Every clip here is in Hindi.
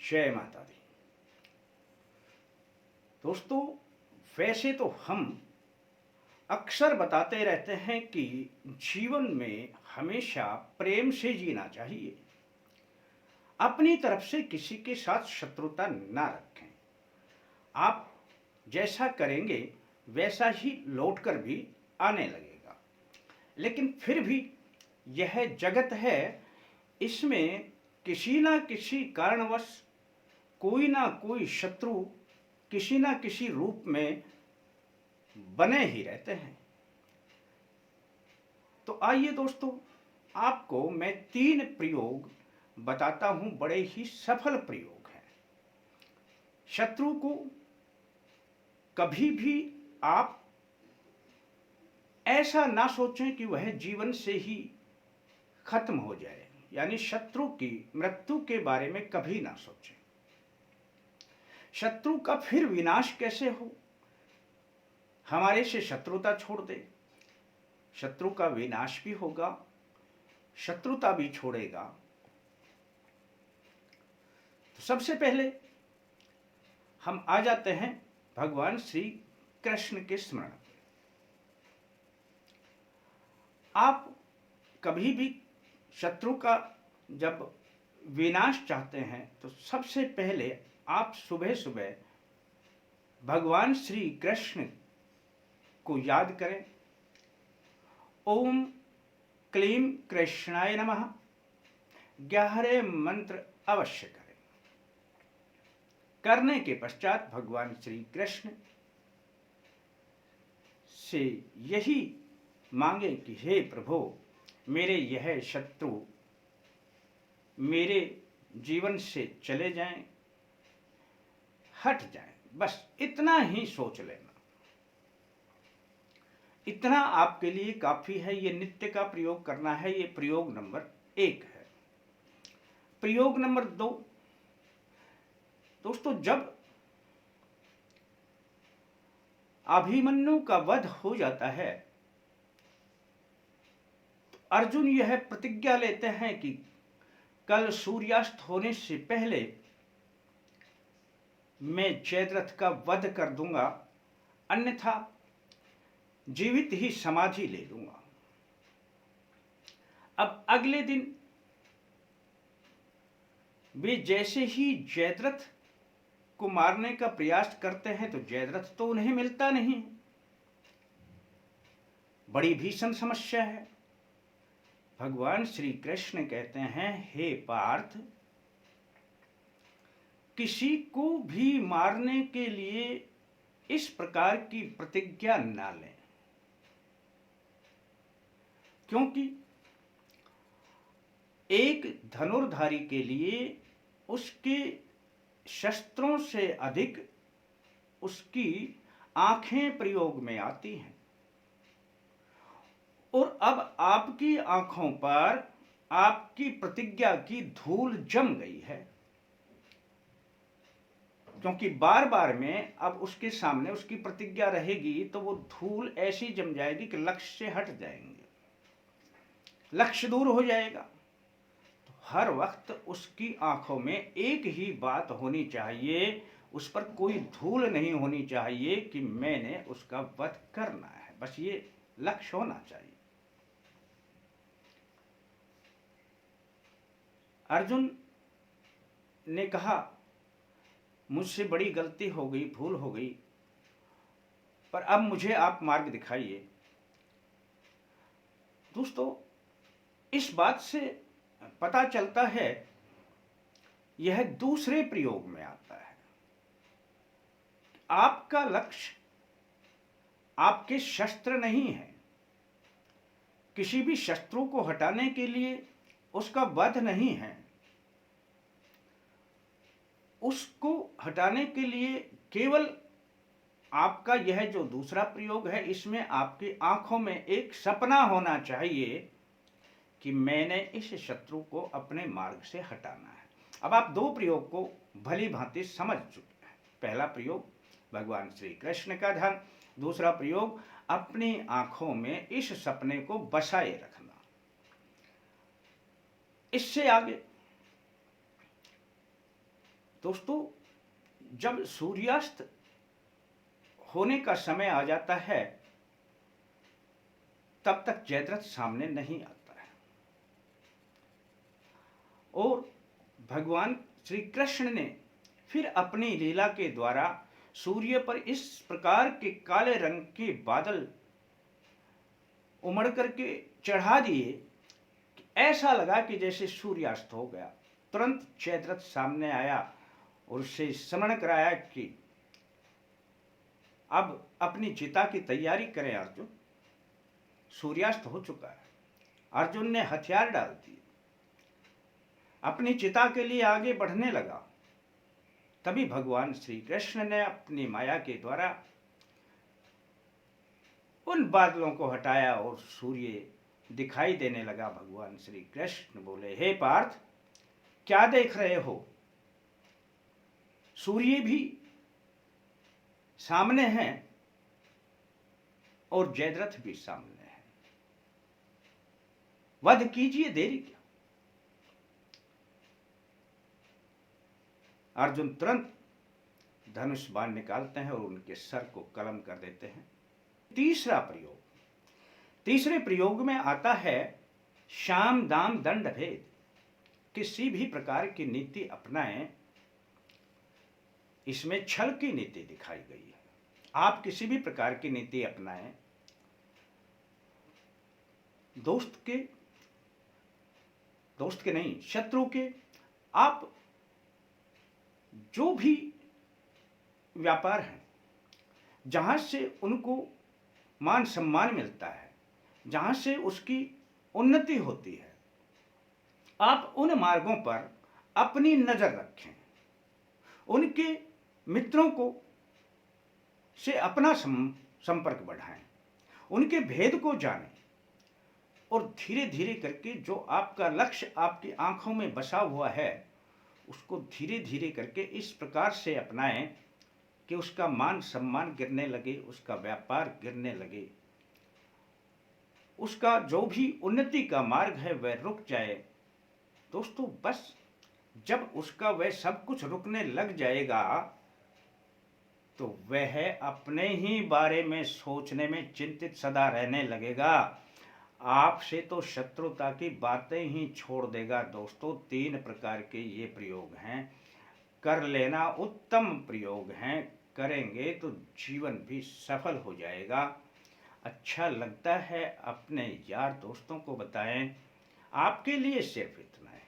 जय माता दी। दोस्तों, वैसे तो हम अक्सर बताते रहते हैं कि जीवन में हमेशा प्रेम से जीना चाहिए। अपनी तरफ से किसी के साथ शत्रुता ना रखें। आप जैसा करेंगे वैसा ही लौट कर भी आने लगेगा। लेकिन फिर भी यह जगत है, इसमें किसी ना किसी कारणवश कोई ना कोई शत्रु किसी ना किसी रूप में बने ही रहते हैं। तो आइए दोस्तों, आपको मैं 3 प्रयोग बताता हूं, बड़े ही सफल प्रयोग हैं। शत्रु को कभी भी आप ऐसा ना सोचें कि वह जीवन से ही खत्म हो जाए, यानी शत्रु की मृत्यु के बारे में कभी ना सोचें। शत्रु का फिर विनाश कैसे हो? हमारे से शत्रुता छोड़ दे, शत्रु का विनाश भी होगा, शत्रुता भी छोड़ेगा। तो सबसे पहले हम आ जाते हैं भगवान श्री कृष्ण के स्मरण। आप कभी भी शत्रु का जब विनाश चाहते हैं तो सबसे पहले आप सुबह सुबह भगवान श्री कृष्ण को याद करें। ओम क्लीम कृष्णाय नमः 11 मंत्र अवश्य करें। करने के पश्चात भगवान श्री कृष्ण से यही मांगे कि हे प्रभु, मेरे यह शत्रु मेरे जीवन से चले जाएं, हट जाएं। बस इतना ही सोच लेना, इतना आपके लिए काफी है। ये नित्य का प्रयोग करना है। ये प्रयोग नंबर 1 है। प्रयोग नंबर 2, दोस्तों, जब अभिमन्यु का वध हो जाता है तो अर्जुन यह प्रतिज्ञा लेते हैं कि कल सूर्यास्त होने से पहले मैं जयद्रथ का वध कर दूंगा, अन्यथा जीवित ही समाधि ले लूंगा। अब अगले दिन वे जैसे ही जयद्रथ को मारने का प्रयास करते हैं तो जयद्रथ तो उन्हें मिलता नहीं। बड़ी भीषण समस्या है। भगवान श्री कृष्ण कहते हैं, हे पार्थ, किसी को भी मारने के लिए इस प्रकार की प्रतिज्ञा ना लें, क्योंकि एक धनुर्धारी के लिए उसके शस्त्रों से अधिक उसकी आंखें प्रयोग में आती हैं। और अब आपकी आंखों पर आपकी प्रतिज्ञा की धूल जम गई है, क्योंकि बार बार में अब उसके सामने उसकी प्रतिज्ञा रहेगी तो वो धूल ऐसी जम जाएगी कि लक्ष्य से हट जाएंगे, लक्ष्य दूर हो जाएगा। तो हर वक्त उसकी आंखों में एक ही बात होनी चाहिए, उस पर कोई धूल नहीं होनी चाहिए कि मैंने उसका वध करना है। बस ये लक्ष्य होना चाहिए। अर्जुन ने कहा, मुझसे बड़ी गलती हो गई, भूल हो गई, पर अब मुझे आप मार्ग दिखाइए। दोस्तों, इस बात से पता चलता है, यह दूसरे प्रयोग में आता है। आपका लक्ष्य आपके शस्त्र नहीं है। किसी भी शत्रु को हटाने के लिए उसका वध नहीं है। उसको हटाने के लिए केवल आपका यह जो दूसरा प्रयोग है, इसमें आपकी आंखों में एक सपना होना चाहिए कि मैंने इस शत्रु को अपने मार्ग से हटाना है। अब आप 2 प्रयोग को भली भांति समझ चुके हैं। पहला प्रयोग भगवान श्री कृष्ण का ध्यान, दूसरा प्रयोग अपनी आंखों में इस सपने को बसाए रखना। इससे आगे दोस्तों, जब सूर्यास्त होने का समय आ जाता है तब तक जयद्रथ सामने नहीं आता है और भगवान श्री कृष्ण ने फिर अपनी लीला के द्वारा सूर्य पर इस प्रकार के काले रंग के बादल उमड़ करके चढ़ा दिए कि ऐसा लगा कि जैसे सूर्यास्त हो गया। तुरंत जयद्रथ सामने आया और उससे स्मरण कराया कि अब अपनी चिता की तैयारी करें अर्जुन, सूर्यास्त हो चुका है। अर्जुन ने हथियार डाल दिए, अपनी चिता के लिए आगे बढ़ने लगा। तभी भगवान श्री कृष्ण ने अपनी माया के द्वारा उन बादलों को हटाया और सूर्य दिखाई देने लगा। भगवान श्री कृष्ण बोले, हे पार्थ, क्या देख रहे हो? सूर्य भी सामने है और जयद्रथ भी सामने है, वध कीजिए, देरी क्या? अर्जुन तुरंत धनुष बाण निकालते हैं और उनके सर को कलम कर देते हैं। तीसरे प्रयोग में आता है शाम दाम दंड भेद। किसी भी प्रकार की नीति अपनाएं, इसमें छल की नीति दिखाई गई है। आप किसी भी प्रकार की नीति अपनाएं, दोस्त के नहीं, शत्रु के, आप जो भी व्यापार है, जहां से उनको मान सम्मान मिलता है, जहां से उसकी उन्नति होती है, आप उन मार्गों पर अपनी नजर रखें। उनके मित्रों को से अपना संपर्क बढ़ाएं, उनके भेद को जानें और धीरे धीरे करके जो आपका लक्ष्य आपकी आंखों में बसा हुआ है उसको धीरे धीरे करके इस प्रकार से अपनाएं कि उसका मान सम्मान गिरने लगे, उसका व्यापार गिरने लगे, उसका जो भी उन्नति का मार्ग है वह रुक जाए। दोस्तों, बस जब उसका वह सब कुछ रुकने लग जाएगा तो वह अपने ही बारे में सोचने में चिंतित सदा रहने लगेगा, आपसे तो शत्रुता की बातें ही छोड़ देगा। दोस्तों, 3 प्रकार के ये प्रयोग हैं, कर लेना, उत्तम प्रयोग हैं, करेंगे तो जीवन भी सफल हो जाएगा। अच्छा लगता है अपने यार दोस्तों को बताएं। आपके लिए सिर्फ इतना है।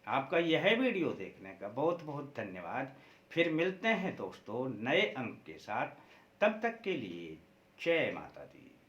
आपका यह वीडियो देखने का बहुत बहुत धन्यवाद। फिर मिलते हैं दोस्तों नए अंक के साथ। तब तक के लिए जय माता दी।